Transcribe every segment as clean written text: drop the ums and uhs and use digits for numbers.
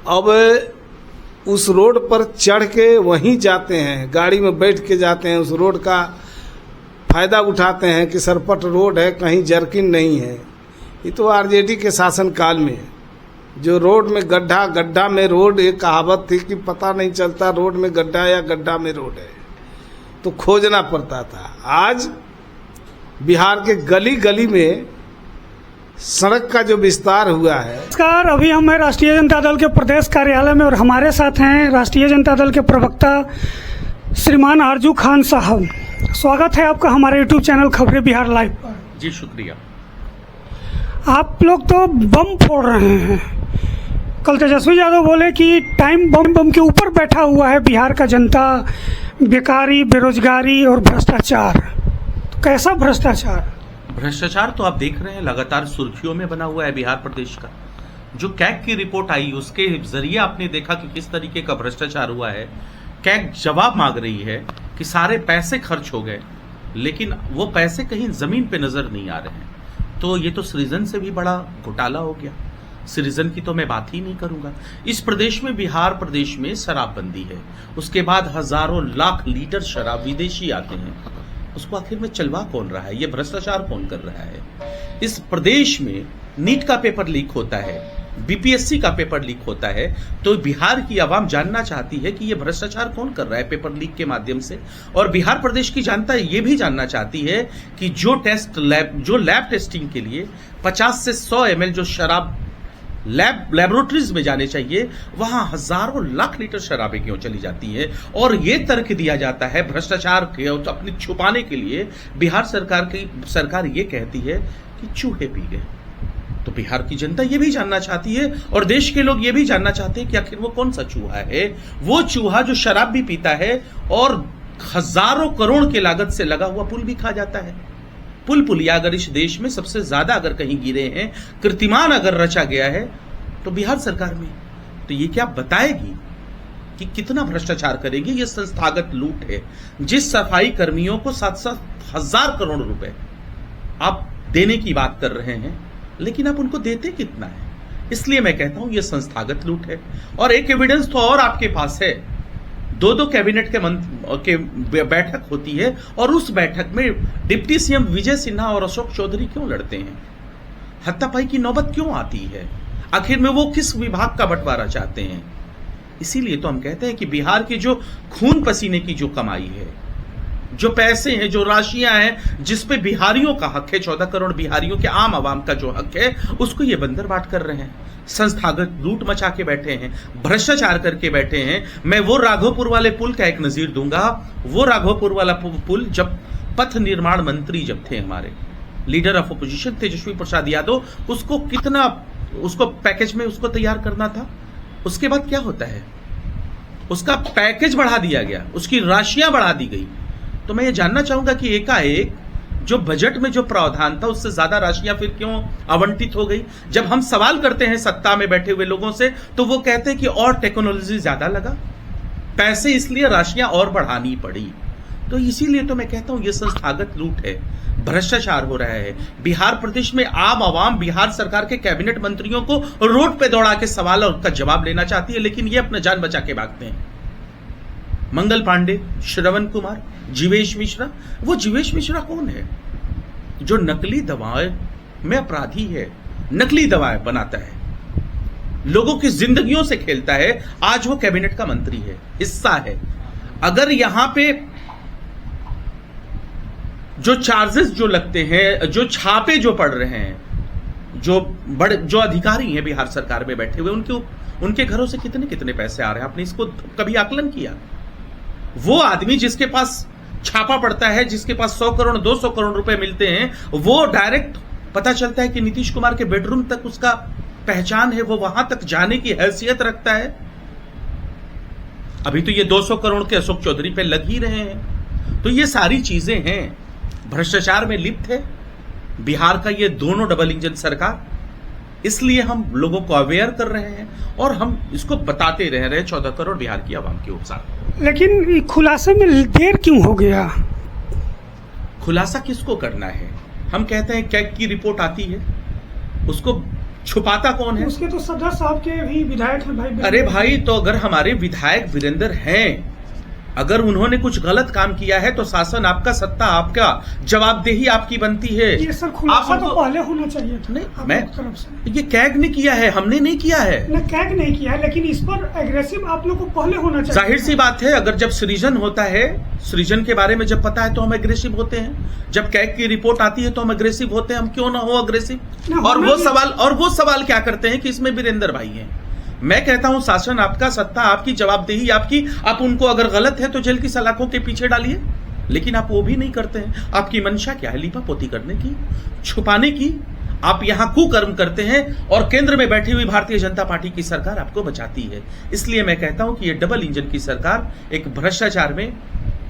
अब उस रोड पर चढ़ के वहीं जाते हैं, गाड़ी में बैठ के जाते हैं, उस रोड का फायदा उठाते हैं कि सरपट रोड है, कहीं जर्किन नहीं है। ये तो आरजेडी के शासन काल में है। जो रोड में गड्ढा, गड्ढा में रोड, एक कहावत थी कि पता नहीं चलता रोड में गड्ढा या गड्ढा में रोड है, तो खोजना पड़ता था। आज बिहार के गली गली में सड़क का जो विस्तार हुआ है। नमस्कार, अभी हम हैं राष्ट्रीय जनता दल के प्रदेश कार्यालय में और हमारे साथ हैं राष्ट्रीय जनता दल के प्रवक्ता श्रीमान आरजू खान साहब। स्वागत है आपका हमारे यूट्यूब चैनल खबरें बिहार लाइव पर। जी शुक्रिया। आप लोग तो बम फोड़ रहे हैं। कल तेजस्वी यादव बोले कि टाइम बम के ऊपर बैठा हुआ है बिहार का जनता, बेकारी, बेरोजगारी और भ्रष्टाचार। तो कैसा भ्रष्टाचार? भ्रष्टाचार तो आप देख रहे हैं, लगातार सुर्खियों में बना हुआ है बिहार प्रदेश का। जो कैग की रिपोर्ट आई उसके जरिए आपने देखा कि किस तरीके का भ्रष्टाचार हुआ है। कैग जवाब मांग रही है कि सारे पैसे खर्च हो गए, लेकिन वो पैसे कहीं जमीन पे नजर नहीं आ रहे हैं। तो ये तो सृजन से भी बड़ा घोटाला हो गया। सृजन की तो मैं बात ही नहीं करूंगा। इस प्रदेश में, बिहार प्रदेश में शराबबंदी है, उसके बाद हजारों लाख लीटर शराब विदेशी आते हैं, उसको आखिर में चलवा कौन रहा है? ये भ्रष्टाचार कौन कर रहा है? इस प्रदेश में नीट का पेपर लीक होता है, बीपीएससी का पेपर लीक होता है, तो बिहार की आवाम जानना चाहती है कि ये भ्रष्टाचार कौन कर रहा है पेपर लीक के माध्यम से। और बिहार प्रदेश की जनता ये भी जानना चाहती है कि जो लैब टेस्टिंग के लिए 50 से 100 ml जो शराब लैबोरेटरीज में जाने चाहिए, वहां हजारों लाख लीटर शराबें क्यों चली जाती है। और ये तर्क दिया जाता है भ्रष्टाचार के अपने छुपाने के लिए। बिहार सरकार ये कहती है कि चूहे पी गए। तो बिहार की जनता ये भी जानना चाहती है और देश के लोग ये भी जानना चाहते हैं कि आखिर वो कौन सा चूहा है। वो चूहा जो शराब भी पीता है और हजारों करोड़ की लागत से लगा हुआ पुल भी खा जाता है। पुलिया अगर इस देश में सबसे ज्यादा अगर कहीं गिरे हैं, कीर्तिमान अगर रचा गया है, तो बिहार सरकार में। तो ये क्या बताएगी कि कितना भ्रष्टाचार करेगी? ये संस्थागत लूट है। जिस सफाई कर्मियों को 7-7 हजार करोड़ रुपए आप देने की बात कर रहे हैं, लेकिन आप उनको देते कितना है? इसलिए मैं कहता हूं ये संस्थागत लूट है। और एक एविडेंस तो और आपके पास है। 2 कैबिनेट के बैठक होती है और उस बैठक में डिप्टी सीएम विजय सिन्हा और अशोक चौधरी क्यों लड़ते हैं? हत्तापाई की नौबत क्यों आती है? आखिर में वो किस विभाग का बंटवारा चाहते हैं? इसीलिए तो हम कहते हैं कि बिहार की जो खून पसीने की जो कमाई है, जो पैसे हैं, जो राशियां हैं, जिसपे बिहारियों का हक है, 14 करोड़ बिहारियों के आम आवाम का जो हक है, उसको ये बंदर बाट कर रहे हैं। संस्थागत लूट मचा के बैठे हैं, भ्रष्टाचार करके बैठे हैं। मैं वो राघोपुर वाले पुल का एक नजीर दूंगा। वो राघोपुर वाला पुल जब पथ निर्माण मंत्री जब थे हमारे leader of opposition Tejashwi Prasad Yadav, उसको पैकेज में उसको तैयार करना था। उसके बाद क्या होता है? उसका पैकेज बढ़ा दिया गया, उसकी राशियां बढ़ा दी गई। तो मैं ये जानना चाहूंगा कि एकाएक जो बजट में जो प्रावधान था उससे ज्यादा राशियां फिर क्यों आवंटित हो गई? जब हम सवाल करते हैं सत्ता में बैठे हुए लोगों से, तो वो कहते हैं कि और टेक्नोलॉजी ज्यादा लगा, पैसे इसलिए राशियां और बढ़ानी पड़ी। तो इसीलिए तो मैं कहता हूं ये संस्थागत लूट है, भ्रष्टाचार हो रहा है। बिहार प्रदेश में आम आवाम बिहार सरकार के कैबिनेट मंत्रियों को रोड पे दौड़ा के सवाल और उसका जवाब लेना चाहती है, लेकिन ये अपना जान बचा के भागते हैं। मंगल पांडे, श्रवण कुमार, जीवेश मिश्रा। वो जीवेश मिश्रा कौन है? जो नकली दवाएं में अपराधी है, नकली दवाएं बनाता है, लोगों की जिंदगियों से खेलता है। आज वो कैबिनेट का मंत्री है, हिस्सा है। अगर यहां पे जो चार्जेस जो लगते हैं, जो छापे जो पड़ रहे हैं, जो अधिकारी हैं बिहार सरकार में बैठे हुए, उनके घरों से कितने पैसे आ रहे हैं? आपने इसको कभी आकलन किया? वो आदमी जिसके पास छापा पड़ता है, जिसके पास 100 करोड़ 200 करोड़ रुपए मिलते हैं, वो डायरेक्ट पता चलता है कि नीतीश कुमार के बेडरूम तक उसका पहचान है, वो वहां तक जाने की हैसियत रखता है। अभी तो ये 200 करोड़ के अशोक चौधरी पे लग ही रहे हैं। तो ये सारी चीजें हैं, भ्रष्टाचार में लिप्त है बिहार का ये दोनों डबल इंजन सरकार। इसलिए हम लोगों को अवेयर कर रहे हैं और हम इसको बताते रह रहे हैं 14 करोड़ बिहार की आवाम के साथ। लेकिन खुलासे में देर क्यों हो गया? खुलासा किसको करना है? हम कहते हैं कैग की रिपोर्ट आती है, उसको छुपाता कौन है? उसके तो सदस्य आपके भी विधायक हैं भाई। अरे भाई, तो अगर हमारे विधायक वीरेंद्र हैं, अगर उन्होंने कुछ गलत काम किया है तो शासन आपका, सत्ता आपका, जवाबदेही आपकी बनती है। ये सर खुलासा तो पहले होना चाहिए था। नहीं, मैं तरफ से ये कैग ने किया है, हमने नहीं किया है ना, कैग नहीं किया है, लेकिन इस पर एग्रेसिव आप लोग को पहले होना चाहिए। जाहिर सी बात है, अगर जब सृजन होता है, सृजन के बारे में जब पता है तो हम एग्रेसिव होते हैं। जब कैग की रिपोर्ट आती है तो हम एग्रेसिव होते हैं। हम क्यों ना हो एग्रेसिव? और वो सवाल क्या करते हैं कि इसमें वीरेंद्र भाई हैं। मैं कहता हूं शासन आपका, सत्ता आपकी, जवाबदेही आपकी। आप उनको अगर गलत है तो जेल की सलाखों के पीछे डालिए, लेकिन आप वो भी नहीं करते हैं। आपकी मंशा क्या है? लीपापोती करने की, छुपाने की। आप यहां कुकर्म करते हैं और केंद्र में बैठी हुई भारतीय जनता पार्टी की सरकार आपको बचाती है। इसलिए मैं कहता हूं कि यह डबल इंजन की सरकार एक भ्रष्टाचार में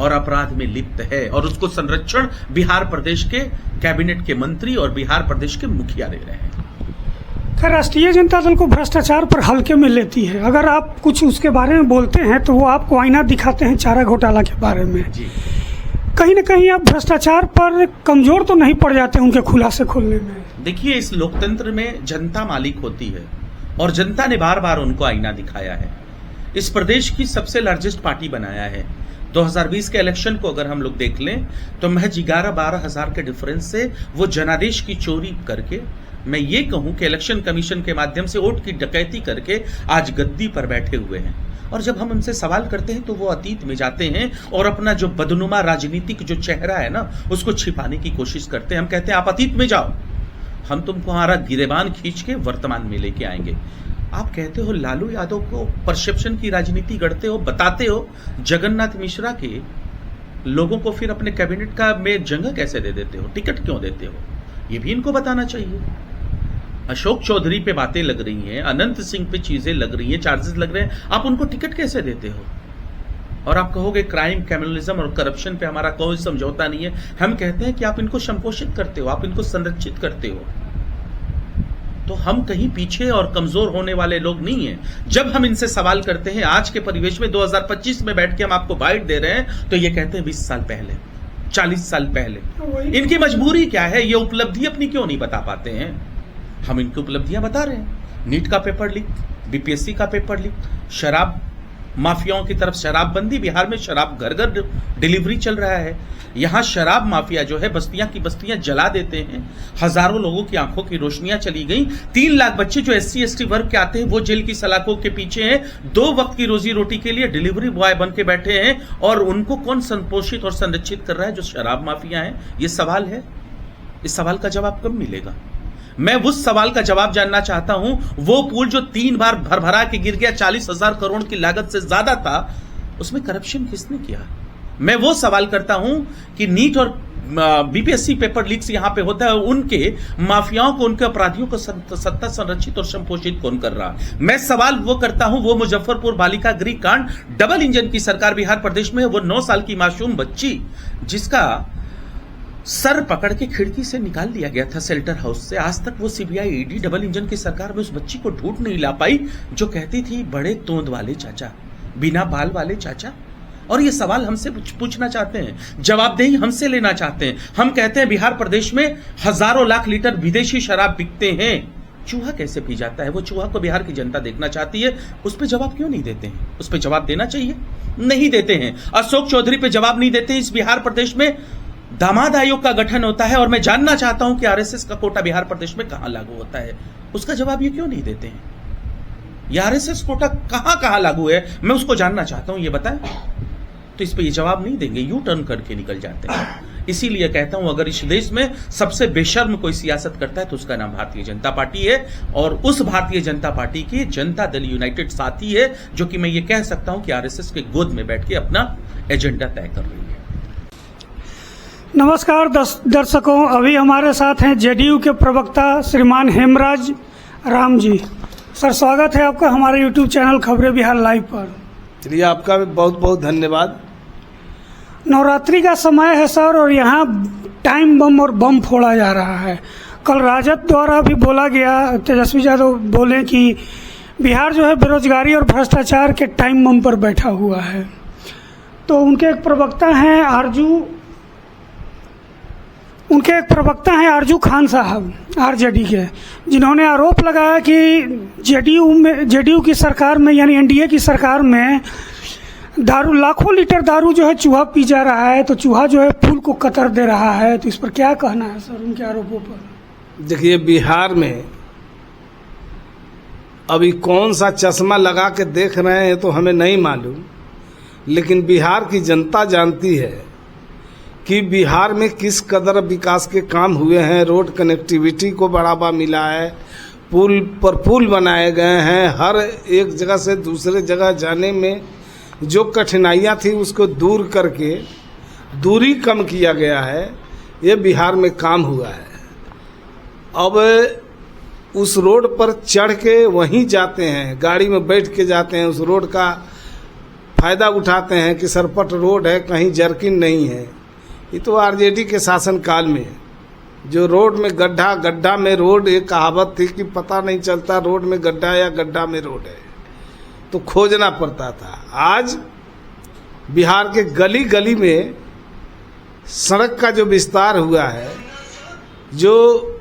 और अपराध में लिप्त है, और उसको संरक्षण बिहार प्रदेश के कैबिनेट के मंत्री और बिहार प्रदेश के मुखिया दे रहे हैं। खैर, राष्ट्रीय जनता दल को भ्रष्टाचार पर हल्के में लेती है। अगर आप कुछ उसके बारे में बोलते हैं तो वो आपको आईना दिखाते हैं चारा घोटाला के बारे में। जी। कहीं ना कहीं आप भ्रष्टाचार पर कमजोर तो नहीं पड़ जाते उनके खुलासे खोलने में? देखिए, इस लोकतंत्र में जनता मालिक होती है और जनता ने बार बार उनको आईना दिखाया है। इस प्रदेश की सबसे लार्जेस्ट पार्टी बनाया है। 2020 के इलेक्शन को अगर हम लोग देख लें तो महज 11-12 हजार के डिफरेंस से वो जनादेश की चोरी करके, मैं ये कहूं कि इलेक्शन कमीशन के माध्यम से वोट की डकैती करके आज गद्दी पर बैठे हुए हैं। और जब हम उनसे सवाल करते हैं तो वो अतीत में जाते हैं और अपना जो बदनुमा राजनीतिक जो चेहरा है ना, उसको छिपाने की कोशिश करते हैं। हम कहते हैं आप अतीत में जाओ, हम तुमको हमारा गिरेबान खींच के वर्तमान में लेके आएंगे। आप कहते हो लालू यादव को परसेप्शन की राजनीति गढ़ते हो, बताते हो जगन्नाथ मिश्रा के लोगों को, फिर अपने कैबिनेट का में जगह कैसे दे देते हो, टिकट क्यों देते हो? ये भी इनको बताना चाहिए। अशोक चौधरी पे बातें लग रही हैं, अनंत सिंह पे चीजें लग रही हैं, चार्जेस लग रहे हैं, आप उनको टिकट कैसे देते हो? और आप कहोगे क्राइम, क्रिमिनलिज्म और करप्शन पे हमारा कोई समझौता नहीं है। हम कहते हैं कि आप इनको संपोषित करते हो, आप इनको संरक्षित करते हो। तो हम कहीं पीछे और कमजोर होने वाले लोग नहीं हैं। जब हम इनसे सवाल करते हैं आज के परिवेश में 2025 में बैठ के हम आपको बाइट दे रहे हैं, तो ये कहते हैं 20 साल पहले, 40 साल पहले। इनकी मजबूरी क्या है? ये उपलब्धि अपनी क्यों नहीं बता पाते हैं? हम इनकी उपलब्धियां बता रहे हैं। नीट का पेपर लीक, बीपीएससी का पेपर लीक, शराब माफियाओं की तरफ शराबबंदी, बिहार में शराब घर घर डिलीवरी चल रहा है। यहां शराब माफिया जो है बस्तियां की बस्तियां जला देते हैं। हजारों लोगों की आंखों की रोशनियां चली गई। 3 लाख बच्चे जो SC ST वर्ग के आते हैं वो जेल की सलाखों के पीछे हैं। 2 वक्त की रोजी रोटी के लिए डिलीवरी बॉय बन के बैठे हैं, और उनको कौन संपोषित और संरक्षित कर रहा है? जो शराब माफिया है। ये सवाल है, इस सवाल का जवाब कब मिलेगा? मैं उस सवाल का जवाब जानना चाहता हूं। वो पुल जो 3 बार भरभरा के गिर गया, 40,000 करोड़ की लागत से ज्यादा था, उसमें करप्शन किसने किया? मैं वो सवाल करता हूं कि नीट और बीपीएससी पेपर लीक्स यहां पे होता है, उनके माफियाओं को, उनके अपराधियों को सत्ता संरक्षित और संपोषित कौन कर रहा? मैं सवाल वो करता हूं, वो मुजफ्फरपुर बालिका गृह कांड, डबल इंजन की सरकार बिहार प्रदेश में, वो 9 साल की मासूम बच्ची जिसका सर पकड़ के खिड़की से निकाल दिया गया था शेल्टर हाउस से, आज तक वो सीबीआई ईडी डबल इंजन की सरकार में उस बच्ची को ढूंढ नहीं ला पाई, जो कहती थी बड़े तोंद वाले चाचा, बिना बाल वाले चाचा। और ये सवाल हमसे पूछना चाहते हैं, जवाबदेही हमसे लेना चाहते हैं। हम कहते हैं बिहार प्रदेश में हजारों लाख लीटर विदेशी शराब बिकते हैं, चूहा कैसे पी जाता है? वो चूहा को बिहार की जनता देखना चाहती है। उस पर जवाब क्यों नहीं देते हैं? उस पर जवाब देना चाहिए, नहीं देते हैं। अशोक चौधरी पे जवाब नहीं देते। इस बिहार प्रदेश में दामाद आयोग का गठन होता है, और मैं जानना चाहता हूं कि आरएसएस का कोटा बिहार प्रदेश में कहां लागू होता है, उसका जवाब ये क्यों नहीं देते हैं? ये आरएसएस कोटा कहां लागू है, मैं उसको जानना चाहता हूं, ये बताएं। तो इस पे ये जवाब नहीं देंगे, यू टर्न करके निकल जाते हैं। इसीलिए कहता हूं, अगर इस देश में सबसे बेशर्म कोई सियासत करता है तो उसका नाम भारतीय जनता पार्टी है, और उस भारतीय जनता पार्टी की जनता दल यूनाइटेड साथी है, जो कि मैं ये कह सकता हूं कि आरएसएस के गोद में बैठ के अपना एजेंडा तय कर रही है। नमस्कार दर्शकों, अभी हमारे साथ हैं जेडीयू के प्रवक्ता श्रीमान हेमराज राम जी। सर, स्वागत है आपका हमारे यूट्यूब चैनल खबरें बिहार लाइव पर। चलिए, आपका भी बहुत बहुत धन्यवाद। नवरात्रि का समय है सर, और यहाँ टाइम बम और बम फोड़ा जा रहा है। कल राजद द्वारा भी बोला गया, तेजस्वी यादव बोले कि बिहार जो है बेरोजगारी और भ्रष्टाचार के टाइम बम पर बैठा हुआ है। तो उनके एक प्रवक्ता हैं आरजू उनके एक प्रवक्ता हैं आरजू खान साहब आरजेडी के, जिन्होंने आरोप लगाया कि जेडीयू की सरकार में यानी एनडीए की सरकार में दारू, लाखों लीटर दारू जो है चूहा पी जा रहा है, तो चूहा जो है फूल को कतर दे रहा है। तो इस पर क्या कहना है सर उनके आरोपों पर? देखिए, बिहार में अभी कौन सा चश्मा लगा के देख रहे हैं तो हमें नहीं मालूम, लेकिन बिहार की जनता जानती है कि बिहार में किस कदर विकास के काम हुए हैं। रोड कनेक्टिविटी को बढ़ावा मिला है, पुल पर पुल बनाए गए हैं, हर एक जगह से दूसरे जगह जाने में जो कठिनाइयां थी उसको दूर करके दूरी कम किया गया है। ये बिहार में काम हुआ है। अब उस रोड पर चढ़ के वहीं जाते हैं, गाड़ी में बैठ के जाते हैं, उस रोड का फायदा उठाते हैं कि सरपट रोड है, कहीं जर्किन नहीं है। ये तो आरजेडी के शासनकाल में जो रोड में गड्ढा, गड्ढा में रोड, एक कहावत थी कि पता नहीं चलता रोड में गड्ढा या गड्ढा में रोड है, तो खोजना पड़ता था। आज बिहार के गली गली में सड़क का जो विस्तार हुआ है, जो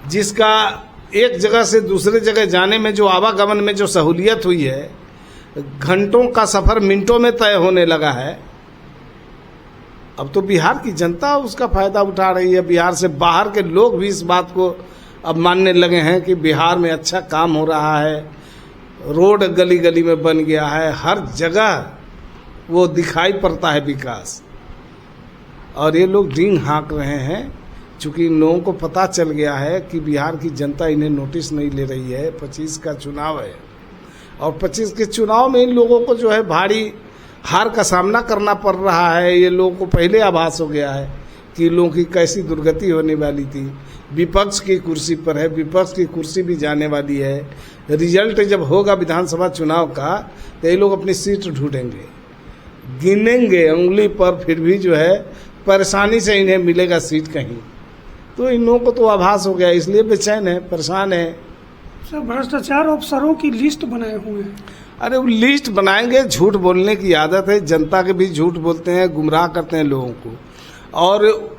जिसका एक जगह से दूसरे जगह जाने में जो आवागमन में जो सहूलियत हुई है, घंटों का सफर मिनटों में तय होने लगा है। अब तो बिहार की जनता उसका फायदा उठा रही है। बिहार से बाहर के लोग भी इस बात को अब मानने लगे हैं कि बिहार में अच्छा काम हो रहा है, रोड गली गली में बन गया है, हर जगह वो दिखाई पड़ता है विकास। और ये लोग डींग हाँक रहे हैं, चूँकि इन लोगों को पता चल गया है कि बिहार की जनता इन्हें नोटिस नहीं ले रही है। 25 का चुनाव है और 25 के चुनाव में इन लोगों को जो है भारी हार का सामना करना पड़ रहा है। ये लोगों को पहले आभास हो गया है कि लोगों की कैसी दुर्गति होने वाली थी। विपक्ष की कुर्सी पर है, विपक्ष की कुर्सी भी जाने वाली है। रिजल्ट जब होगा विधानसभा चुनाव का तो ये लोग अपनी सीट ढूंढेंगे, गिनेंगे उंगली पर, फिर भी जो है परेशानी से इन्हें मिलेगा सीट कहीं। तो इन लोगों को तो आभास हो गया, इसलिए बेचैन है, परेशान है। सर, भ्रष्टाचार अफसरों की लिस्ट बनाए हुए हैं। अरे वो लिस्ट बनाएंगे, झूठ बोलने की आदत है, जनता के भी झूठ बोलते हैं, गुमराह करते हैं लोगों को। और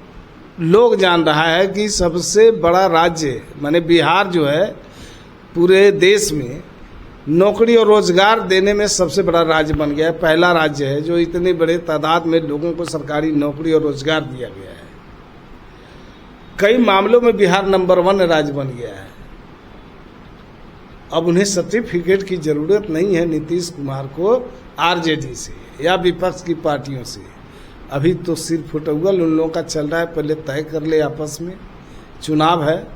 लोग जान रहा है कि सबसे बड़ा राज्य माने बिहार जो है पूरे देश में नौकरी और रोजगार देने में सबसे बड़ा राज्य बन गया है। पहला राज्य है जो इतने बड़े तादाद में लोगों को सरकारी नौकरी और रोजगार दिया गया है। कई मामलों में बिहार नंबर 1 राज्य बन गया है। अब उन्हें सर्टिफिकेट की जरूरत नहीं है नीतीश कुमार को आरजेडी से या विपक्ष की पार्टियों से। अभी तो सिर फुटौल उन लोगों का चल रहा है, पहले तय कर ले आपस में, चुनाव है।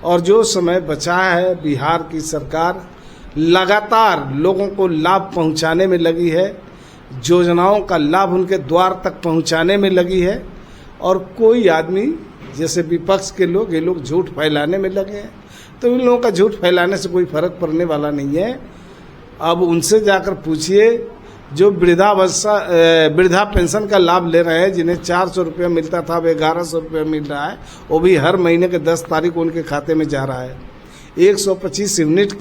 और जो समय बचा है बिहार की सरकार लगातार लोगों को लाभ पहुंचाने में लगी है, योजनाओं का लाभ उनके द्वार तक पहुंचाने में लगी है। और कोई आदमी जैसे विपक्ष के लोग, ये लोग झूठ फैलाने में लगे हैं, तो इन लोगों का झूठ फैलाने से कोई फर्क पड़ने वाला नहीं है। अब उनसे जाकर पूछिए जो वृद्धा पेंशन का लाभ ले रहे हैं, जिन्हें 400 रुपया मिलता था अब 1100 रुपया मिल रहा है, वो भी हर महीने के 10 तारीख को उनके खाते में जा रहा है। 125 यूनिट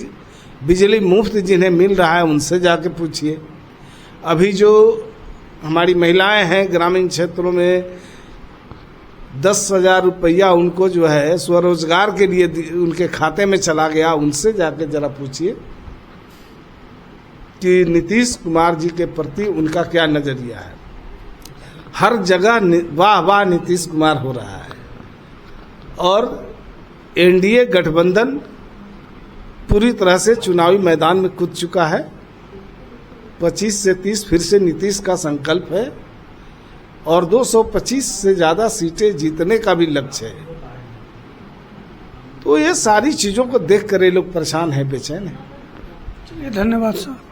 बिजली मुफ्त जिन्हें मिल रहा है, उनसे जाके पूछिए। अभी जो हमारी महिलाएं हैं ग्रामीण क्षेत्रों में, 10,000 रुपया उनको जो है स्वरोजगार के लिए उनके खाते में चला गया, उनसे जाके जरा पूछिए कि नीतीश कुमार जी के प्रति उनका क्या नजरिया है। हर जगह वाह वाह नीतीश कुमार हो रहा है। और एनडीए गठबंधन पूरी तरह से चुनावी मैदान में कूद चुका है। 25 से 30 फिर से नीतीश का संकल्प है और 225 से ज्यादा सीटें जीतने का भी लक्ष्य है। तो ये सारी चीजों को देख कर ये लोग परेशान है, बेचैन है। चलिए, धन्यवाद सर।